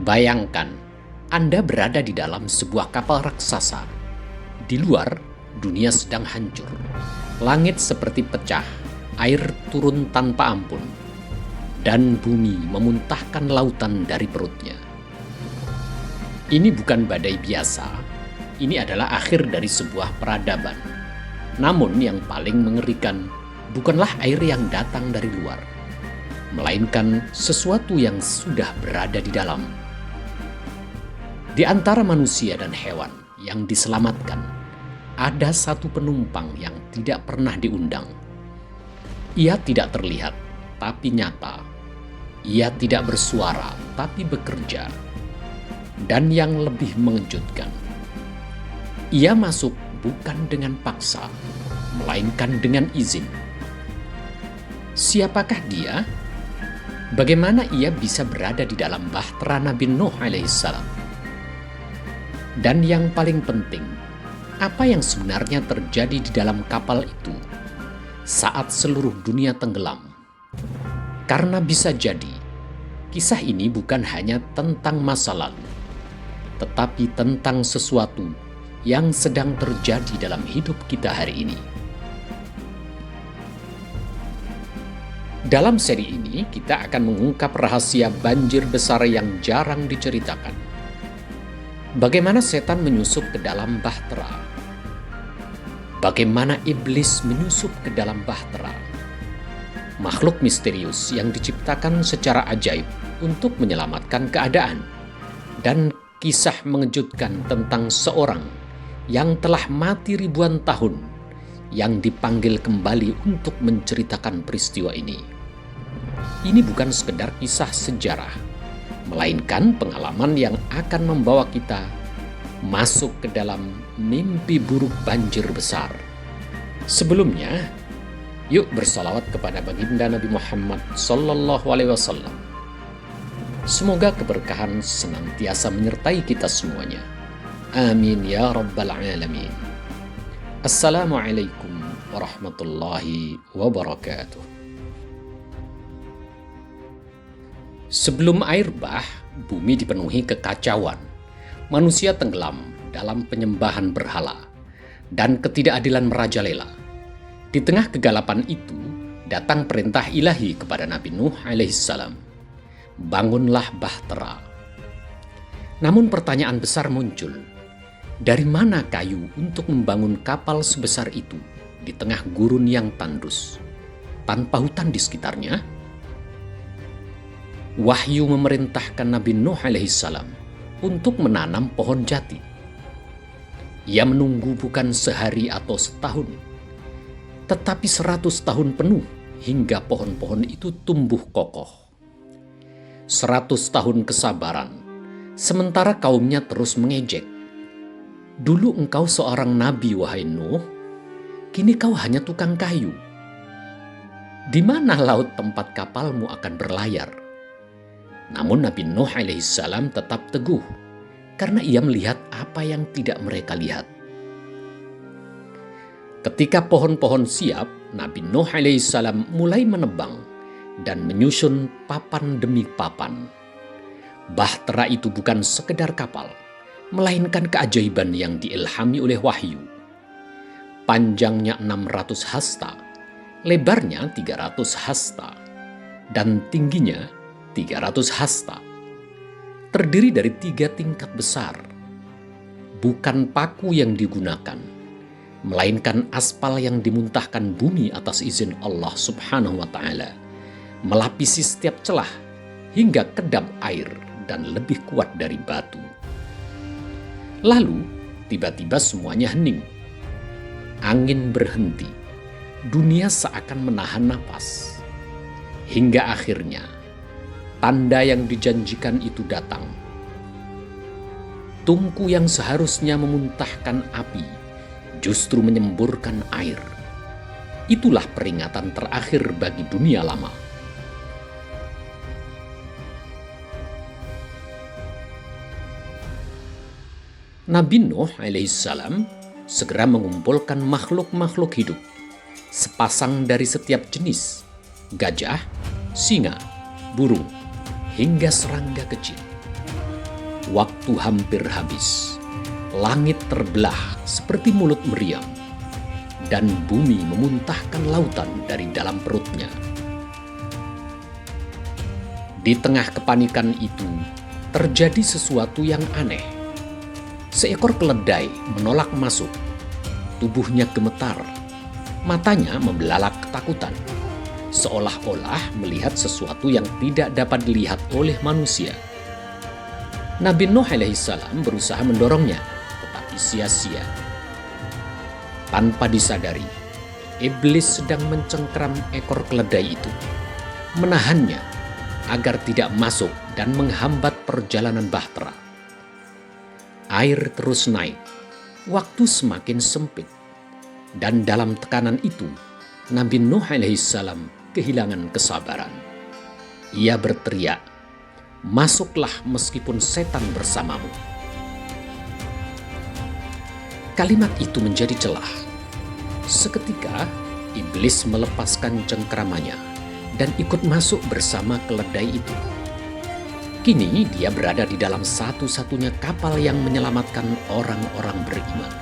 Bayangkan, Anda berada di dalam sebuah kapal raksasa. Di luar, dunia sedang hancur. Langit seperti pecah, air turun tanpa ampun, dan bumi memuntahkan lautan dari perutnya. Ini bukan badai biasa, ini adalah akhir dari sebuah peradaban. Namun yang paling mengerikan bukanlah air yang datang dari luar, melainkan sesuatu yang sudah berada di dalam. Di antara manusia dan hewan yang diselamatkan, ada satu penumpang yang tidak pernah diundang. Ia tidak terlihat, tapi nyata. Ia tidak bersuara, tapi bekerja. Dan yang lebih mengejutkan, ia masuk bukan dengan paksa, melainkan dengan izin. Siapakah dia? Bagaimana ia bisa berada di dalam bahtera Nabi Nuh alaihissalam? Dan yang paling penting, apa yang sebenarnya terjadi di dalam kapal itu saat seluruh dunia tenggelam? Karena bisa jadi, kisah ini bukan hanya tentang masa lalu, tetapi tentang sesuatu yang sedang terjadi dalam hidup kita hari ini. Dalam seri ini, kita akan mengungkap rahasia banjir besar yang jarang diceritakan. Bagaimana setan menyusup ke dalam bahtera? Bagaimana iblis menyusup ke dalam bahtera? Makhluk misterius yang diciptakan secara ajaib untuk menyelamatkan keadaan. Dan kisah mengejutkan tentang seorang yang telah mati ribuan tahun, yang dipanggil kembali untuk menceritakan peristiwa ini. Ini bukan sekedar kisah sejarah, melainkan pengalaman yang akan membawa kita masuk ke dalam mimpi buruk banjir besar. Sebelumnya, yuk bersalawat kepada baginda Nabi Muhammad SAW. Semoga keberkahan senantiasa menyertai kita semuanya. Amin ya rabbal alamin. Assalamualaikum warahmatullahi wabarakatuh. Sebelum air bah, bumi dipenuhi kekacauan. Manusia tenggelam dalam penyembahan berhala dan ketidakadilan merajalela. Di tengah kegelapan itu, datang perintah ilahi kepada Nabi Nuh alaihissalam. Bangunlah bahtera. Namun pertanyaan besar muncul. Dari mana kayu untuk membangun kapal sebesar itu di tengah gurun yang tandus, tanpa hutan di sekitarnya? Wahyu memerintahkan Nabi Nuh alaihissalam untuk menanam pohon jati. Ia menunggu bukan sehari atau setahun, tetapi 100 tahun penuh hingga pohon-pohon itu tumbuh kokoh. 100 tahun kesabaran, sementara kaumnya terus mengejek. Dulu engkau seorang nabi, wahai Nuh, kini kau hanya tukang kayu. Di mana laut tempat kapalmu akan berlayar? Namun Nabi Nuh alaihissalam tetap teguh, karena ia melihat apa yang tidak mereka lihat. Ketika pohon-pohon siap, Nabi Nuh alaihissalam mulai menebang dan menyusun papan demi papan. Bahtera itu bukan sekedar kapal, melainkan keajaiban yang diilhami oleh wahyu. Panjangnya 600 hasta, lebarnya 300 hasta, dan tingginya 300 hasta. Terdiri dari 3 tingkat besar. Bukan paku yang digunakan, melainkan aspal yang dimuntahkan bumi atas izin Allah Subhanahu wa Ta'ala, melapisi setiap celah hingga kedap air dan lebih kuat dari batu. Lalu, tiba-tiba semuanya hening. Angin berhenti. Dunia seakan menahan napas. Hingga akhirnya, tanda yang dijanjikan itu datang. Tungku yang seharusnya memuntahkan api justru menyemburkan air. Itulah peringatan terakhir bagi dunia lama. Nabi Nuh alaihissalam segera mengumpulkan makhluk-makhluk hidup, sepasang dari setiap jenis, gajah, singa, burung, hingga serangga kecil. Waktu hampir habis, langit terbelah seperti mulut meriam, dan bumi memuntahkan lautan dari dalam perutnya. Di tengah kepanikan itu, terjadi sesuatu yang aneh. Seekor keledai menolak masuk. Tubuhnya gemetar, matanya membelalak ketakutan, seolah-olah melihat sesuatu yang tidak dapat dilihat oleh manusia. Nabi Nuh alaihissalam berusaha mendorongnya, tetapi sia-sia. Tanpa disadari, iblis sedang mencengkeram ekor keledai itu, menahannya agar tidak masuk dan menghambat perjalanan Bahtera. Air terus naik, waktu semakin sempit, dan dalam tekanan itu, Nabi Nuh alaihissalam kehilangan kesabaran. Ia berteriak, "Masuklah meskipun setan bersamamu." Kalimat itu menjadi celah. Seketika, iblis melepaskan cengkeramannya dan ikut masuk bersama keledai itu. Kini dia berada di dalam satu-satunya kapal yang menyelamatkan orang-orang beriman.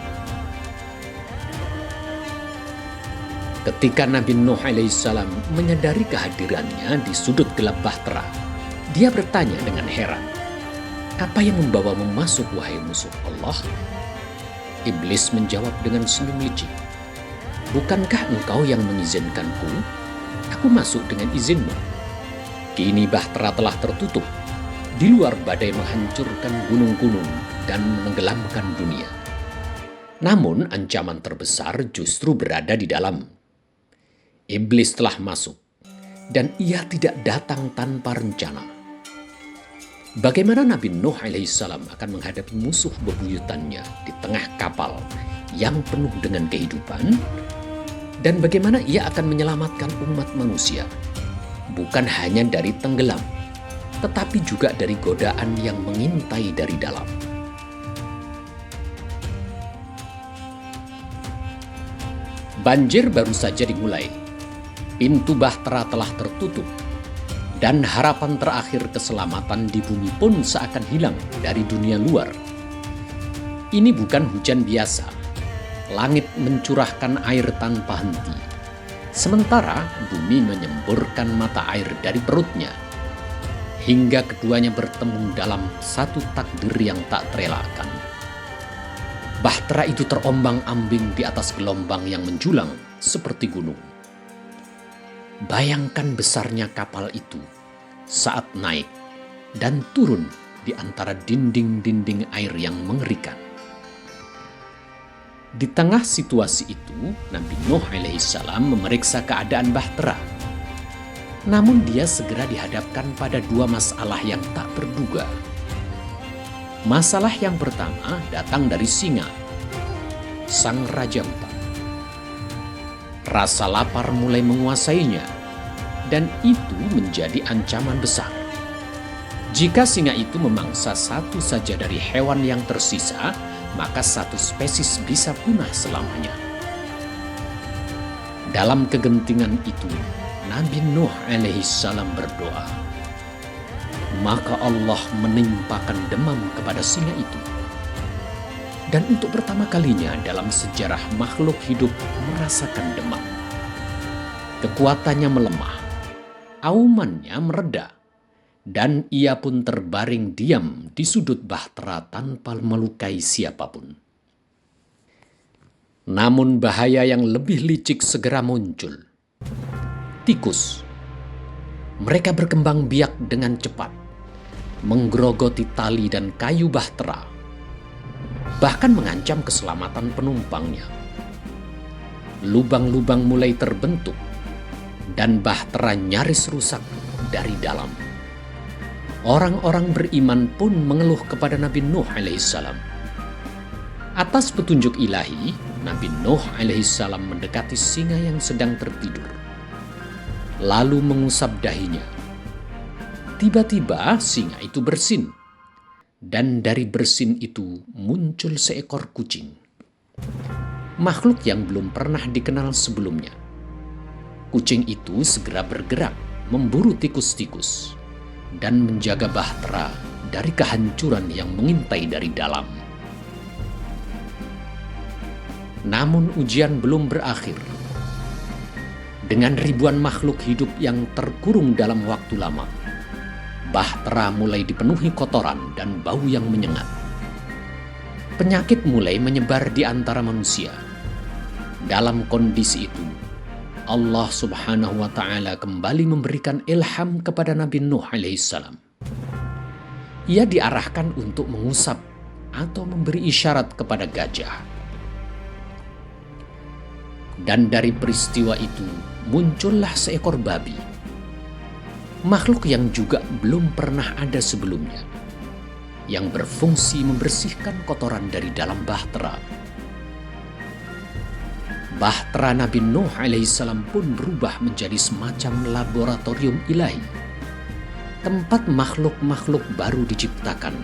Ketika Nabi Nuh alaihissalam menyadari kehadirannya di sudut gelap Bahtera, dia bertanya dengan heran, "Apa yang membawamu masuk, wahai musuh Allah?" Iblis menjawab dengan senyum licik, "Bukankah engkau yang mengizinkanku? Aku masuk dengan izinmu. Kini Bahtera telah tertutup. Di luar badai menghancurkan gunung-gunung dan menenggelamkan dunia. Namun ancaman terbesar justru berada di dalam. Iblis telah masuk, dan ia tidak datang tanpa rencana. Bagaimana Nabi Nuh alaihissalam akan menghadapi musuh bebuyutannya di tengah kapal yang penuh dengan kehidupan? Dan bagaimana ia akan menyelamatkan umat manusia, bukan hanya dari tenggelam, tetapi juga dari godaan yang mengintai dari dalam? Banjir baru saja dimulai. Pintu Bahtera telah tertutup, dan harapan terakhir keselamatan di bumi pun seakan hilang dari dunia luar. Ini bukan hujan biasa. Langit mencurahkan air tanpa henti, sementara bumi menyemburkan mata air dari perutnya, hingga keduanya bertemu dalam satu takdir yang tak terelakkan. Bahtera itu terombang-ambing di atas gelombang yang menjulang seperti gunung. Bayangkan besarnya kapal itu saat naik dan turun di antara dinding-dinding air yang mengerikan. Di tengah situasi itu, Nabi Nuh alaihissalam memeriksa keadaan Bahtera. Namun dia segera dihadapkan pada dua masalah yang tak terduga. Masalah yang pertama datang dari singa, sang raja hutan. Rasa lapar mulai menguasainya, dan itu menjadi ancaman besar. Jika singa itu memangsa satu saja dari hewan yang tersisa, maka satu spesies bisa punah selamanya. Dalam kegentingan itu, Nabi Nuh alaihissalam berdoa. Maka Allah menimpakan demam kepada singa itu. Dan untuk pertama kalinya dalam sejarah makhluk hidup merasakan demam. Kekuatannya melemah, aumannya mereda, dan ia pun terbaring diam di sudut Bahtera tanpa melukai siapapun. Namun bahaya yang lebih licik segera muncul. Tikus. Mereka berkembang biak dengan cepat, menggerogoti tali dan kayu Bahtera, bahkan mengancam keselamatan penumpangnya. Lubang-lubang mulai terbentuk, dan Bahtera nyaris rusak dari dalam. Orang-orang beriman pun mengeluh kepada Nabi Nuh alaihissalam. Atas petunjuk ilahi, Nabi Nuh alaihissalam mendekati singa yang sedang tertidur, lalu mengusap dahinya. Tiba-tiba singa itu bersin, dan dari bersin itu muncul seekor kucing. Makhluk yang belum pernah dikenal sebelumnya. Kucing itu segera bergerak memburu tikus-tikus dan menjaga Bahtera dari kehancuran yang mengintai dari dalam. Namun ujian belum berakhir. Dengan ribuan makhluk hidup yang terkurung dalam waktu lama, Bahtera mulai dipenuhi kotoran dan bau yang menyengat. Penyakit mulai menyebar di antara manusia. Dalam kondisi itu, Allah Subhanahu wa Ta'ala kembali memberikan ilham kepada Nabi Nuh alaihissalam. Ia diarahkan untuk mengusap atau memberi isyarat kepada gajah. Dan dari peristiwa itu muncullah seekor babi, makhluk yang juga belum pernah ada sebelumnya, yang berfungsi membersihkan kotoran dari dalam bahtera. Bahtera Nabi Nuh alaihissalam pun berubah menjadi semacam laboratorium ilahi, tempat makhluk-makhluk baru diciptakan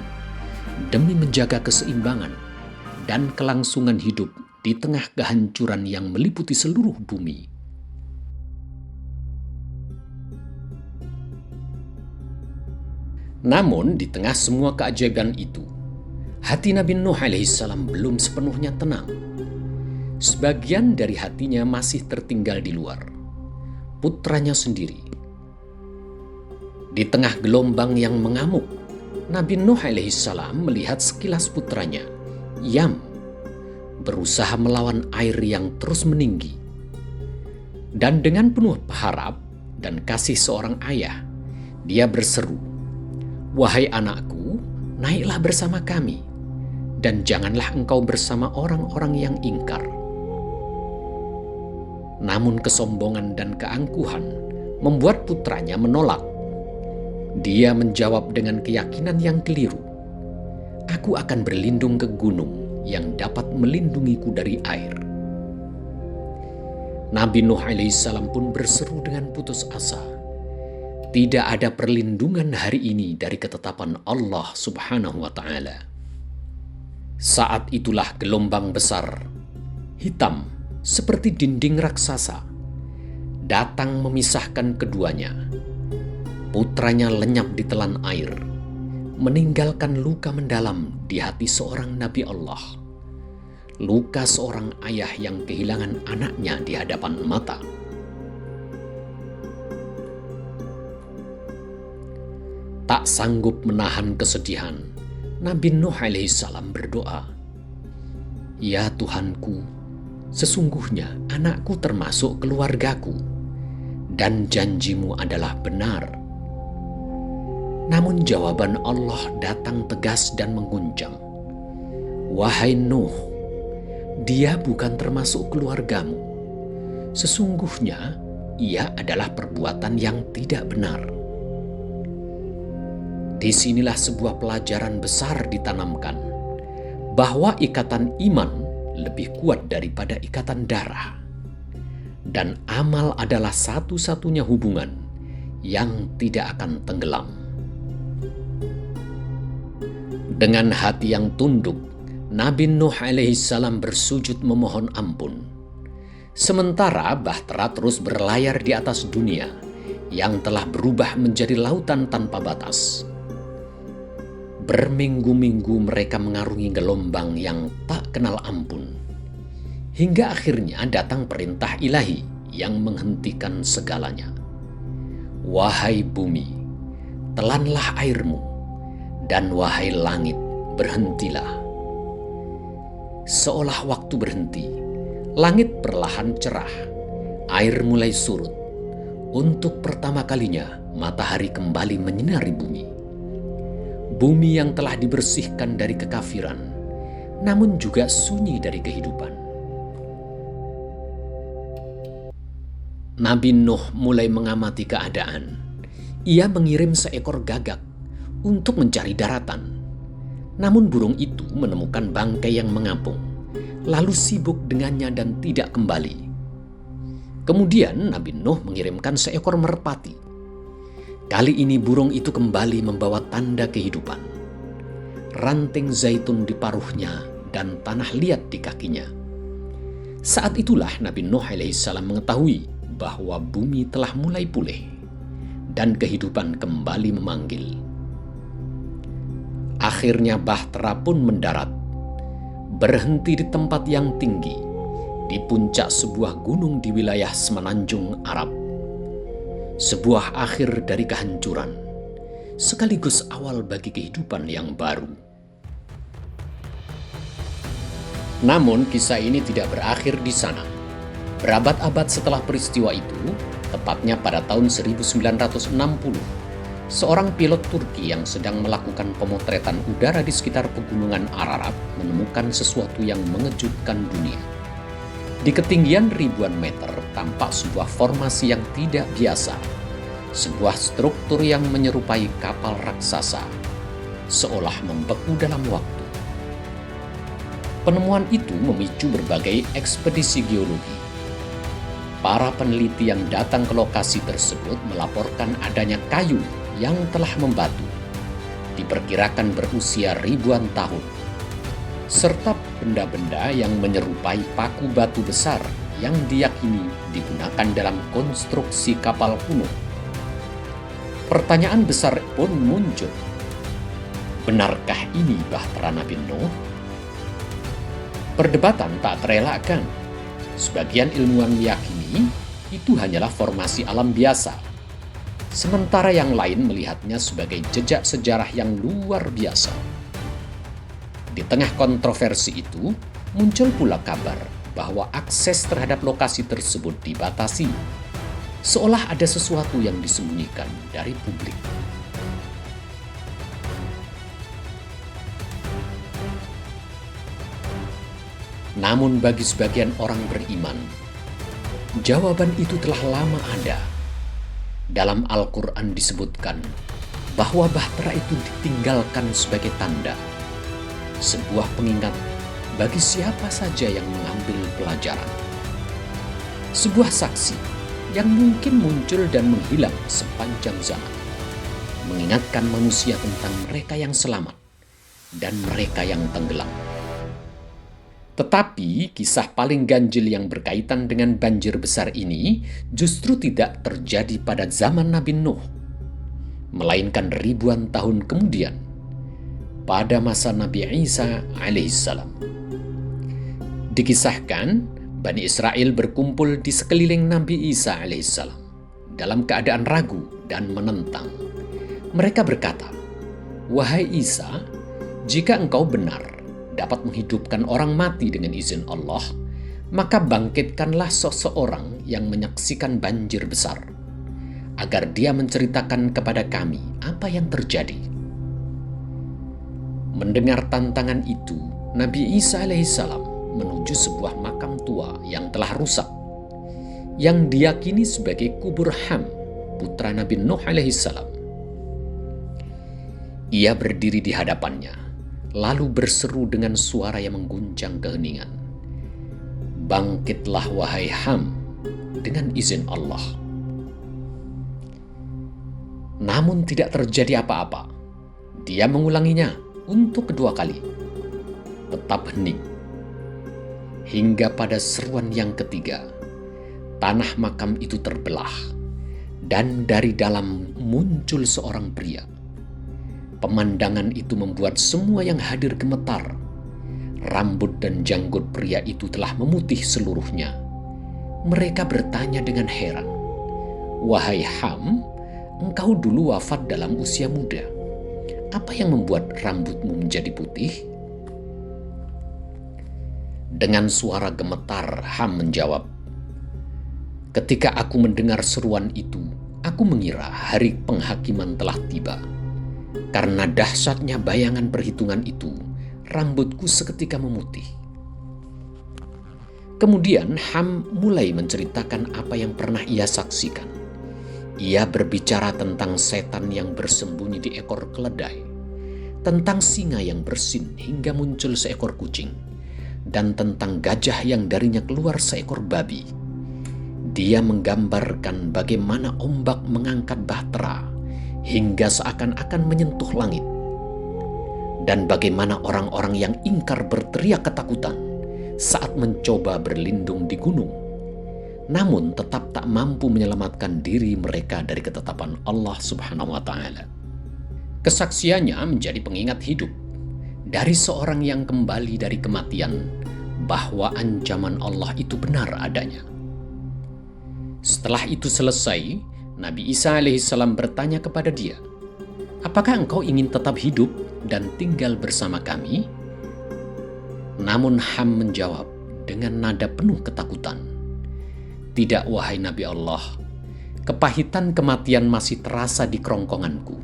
demi menjaga keseimbangan dan kelangsungan hidup di tengah kehancuran yang meliputi seluruh bumi. Namun di tengah semua keajaiban itu, hati Nabi Nuh alaihissalam belum sepenuhnya tenang. Sebagian dari hatinya masih tertinggal di luar, putranya sendiri. Di tengah gelombang yang mengamuk, Nabi Nuh alaihissalam melihat sekilas putranya, Yam, berusaha melawan air yang terus meninggi. Dan dengan penuh harap dan kasih seorang ayah, dia berseru, "Wahai anakku, naiklah bersama kami, dan janganlah engkau bersama orang-orang yang ingkar." Namun kesombongan dan keangkuhan membuat putranya menolak. Dia menjawab dengan keyakinan yang keliru, "Aku akan berlindung ke gunung yang dapat melindungiku dari air." Nabi Nuh alaihissalam pun berseru dengan putus asa, "Tidak ada perlindungan hari ini dari ketetapan Allah Subhanahu wa Ta'ala." Saat itulah gelombang besar, hitam seperti dinding raksasa, datang memisahkan keduanya. Putranya lenyap di telan air, meninggalkan luka mendalam di hati seorang Nabi Allah. Luka seorang ayah yang kehilangan anaknya di hadapan mata. Tak sanggup menahan kesedihan, Nabi Nuh alaihissalam berdoa, "Ya Tuhanku, sesungguhnya anakku termasuk keluargaku, dan janjimu adalah benar." Namun jawaban Allah datang tegas dan mengguncang, "Wahai Nuh, dia bukan termasuk keluargamu. Sesungguhnya ia adalah perbuatan yang tidak benar." Disinilah sebuah pelajaran besar ditanamkan, bahwa ikatan iman lebih kuat daripada ikatan darah, dan amal adalah satu-satunya hubungan yang tidak akan tenggelam. Dengan hati yang tunduk, Nabi Nuh alaihissalam bersujud memohon ampun. Sementara Bahtera terus berlayar di atas dunia yang telah berubah menjadi lautan tanpa batas. Berminggu-minggu mereka mengarungi gelombang yang tak kenal ampun, hingga akhirnya datang perintah ilahi yang menghentikan segalanya. "Wahai bumi, telanlah airmu, dan wahai langit, berhentilah." Seolah waktu berhenti, langit perlahan cerah, air mulai surut. Untuk pertama kalinya, matahari kembali menyinari bumi. Bumi yang telah dibersihkan dari kekafiran, namun juga sunyi dari kehidupan. Nabi Nuh mulai mengamati keadaan. Ia mengirim seekor gagak untuk mencari daratan. Namun burung itu menemukan bangkai yang mengapung, lalu sibuk dengannya dan tidak kembali. Kemudian Nabi Nuh mengirimkan seekor merpati. Kali ini burung itu kembali membawa tanda kehidupan. Ranting zaitun di paruhnya dan tanah liat di kakinya. Saat itulah Nabi Nuh alaihissalam mengetahui bahwa bumi telah mulai pulih dan kehidupan kembali memanggil. Akhirnya Bahtera pun mendarat, berhenti di tempat yang tinggi, di puncak sebuah gunung di wilayah semenanjung Arab. Sebuah akhir dari kehancuran, sekaligus awal bagi kehidupan yang baru. Namun kisah ini tidak berakhir di sana. Berabad-abad setelah peristiwa itu, tepatnya pada tahun 1960, seorang pilot Turki yang sedang melakukan pemotretan udara di sekitar pegunungan Ararat menemukan sesuatu yang mengejutkan dunia. Di ketinggian ribuan meter tampak sebuah formasi yang tidak biasa, sebuah struktur yang menyerupai kapal raksasa, seolah membeku dalam waktu. Penemuan itu memicu berbagai ekspedisi geologi. Para peneliti yang datang ke lokasi tersebut melaporkan adanya kayu yang telah membatu, diperkirakan berusia ribuan tahun, serta benda-benda yang menyerupai paku batu besar yang diyakini digunakan dalam konstruksi kapal kuno. Pertanyaan besar pun muncul. Benarkah ini Bahtera Nabi Nuh? Perdebatan tak terelakkan. Sebagian ilmuwan meyakini itu hanyalah formasi alam biasa, sementara yang lain melihatnya sebagai jejak sejarah yang luar biasa. Di tengah kontroversi itu, muncul pula kabar bahwa akses terhadap lokasi tersebut dibatasi, seolah ada sesuatu yang disembunyikan dari publik. Namun bagi sebagian orang beriman, jawaban itu telah lama ada. Dalam Al-Quran disebutkan bahwa Bahtera itu ditinggalkan sebagai tanda, sebuah pengingat bagi siapa saja yang mengambil pelajaran. Sebuah saksi yang mungkin muncul dan menghilang sepanjang zaman, mengingatkan manusia tentang mereka yang selamat dan mereka yang tenggelam. Tetapi kisah paling ganjil yang berkaitan dengan banjir besar ini justru tidak terjadi pada zaman Nabi Nuh, melainkan ribuan tahun kemudian, pada masa Nabi Isa alaihissalam. Dikisahkan, Bani Israel berkumpul di sekeliling Nabi Isa alaihissalam dalam keadaan ragu dan menentang. Mereka berkata, "Wahai Isa, jika engkau benar dapat menghidupkan orang mati dengan izin Allah, maka bangkitkanlah seseorang yang menyaksikan banjir besar, agar dia menceritakan kepada kami apa yang terjadi." Mendengar tantangan itu, Nabi Isa alaihissalam menuju sebuah makam tua yang telah rusak, yang diyakini sebagai kubur Ham, putra Nabi Nuh alaihissalam. Ia berdiri di hadapannya, lalu berseru dengan suara yang mengguncang keheningan, "Bangkitlah wahai Ham, dengan izin Allah." Namun tidak terjadi apa-apa. Dia mengulanginya untuk kedua kali. Tetap hening. Hingga pada seruan yang ketiga, tanah makam itu terbelah, dan dari dalam muncul seorang pria. Pemandangan itu membuat semua yang hadir gemetar. Rambut dan janggut pria itu telah memutih seluruhnya. Mereka bertanya dengan heran, "Wahai Ham, engkau dulu wafat dalam usia muda. Apa yang membuat rambutmu menjadi putih?" Dengan suara gemetar, Ham menjawab, "Ketika aku mendengar seruan itu, aku mengira hari penghakiman telah tiba. Karena dahsyatnya bayangan perhitungan itu, rambutku seketika memutih." Kemudian Ham mulai menceritakan apa yang pernah ia saksikan. Ia berbicara tentang setan yang bersembunyi di ekor keledai, tentang singa yang bersin hingga muncul seekor kucing, dan tentang gajah yang darinya keluar seekor babi. Dia menggambarkan bagaimana ombak mengangkat Bahtera hingga seakan-akan menyentuh langit, dan bagaimana orang-orang yang ingkar berteriak ketakutan saat mencoba berlindung di gunung, namun tetap tak mampu menyelamatkan diri mereka dari ketetapan Allah Subhanahu wa Ta'ala. Kesaksiannya menjadi pengingat hidup dari seorang yang kembali dari kematian bahwa ancaman Allah itu benar adanya. Setelah itu selesai, Nabi Isa alaihissalam bertanya kepada dia, "Apakah engkau ingin tetap hidup dan tinggal bersama kami?" Namun Ham menjawab dengan nada penuh ketakutan, "Tidak, wahai Nabi Allah, kepahitan kematian masih terasa di kerongkonganku,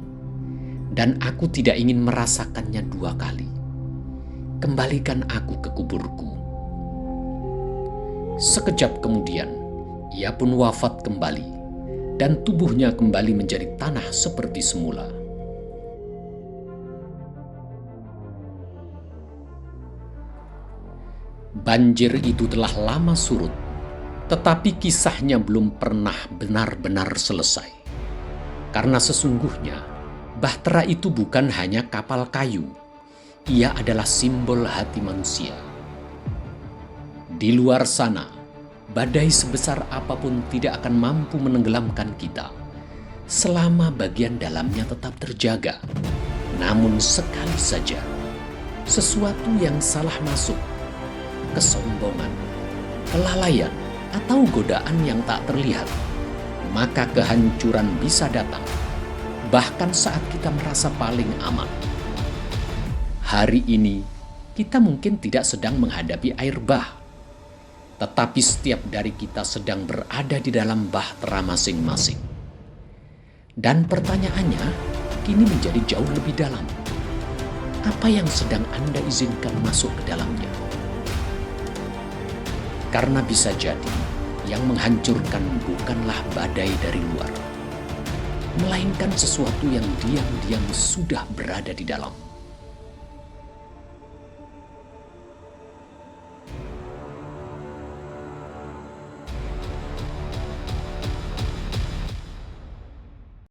dan aku tidak ingin merasakannya dua kali. Kembalikan aku ke kuburku." Sekejap kemudian, ia pun wafat kembali, dan tubuhnya kembali menjadi tanah seperti semula. Banjir itu telah lama surut, tetapi kisahnya belum pernah benar-benar selesai. Karena sesungguhnya, bahtera itu bukan hanya kapal kayu, ia adalah simbol hati manusia. Di luar sana, badai sebesar apapun tidak akan mampu menenggelamkan kita, selama bagian dalamnya tetap terjaga. Namun sekali saja, sesuatu yang salah masuk, kesombongan, kelalaian, atau godaan yang tak terlihat, maka kehancuran bisa datang, bahkan saat kita merasa paling aman. Hari ini, kita mungkin tidak sedang menghadapi air bah, tetapi setiap dari kita sedang berada di dalam bahtera masing-masing. Dan pertanyaannya kini menjadi jauh lebih dalam. Apa yang sedang Anda izinkan masuk ke dalamnya? Karena bisa jadi yang menghancurkan bukanlah badai dari luar, melainkan sesuatu yang diam-diam sudah berada di dalam.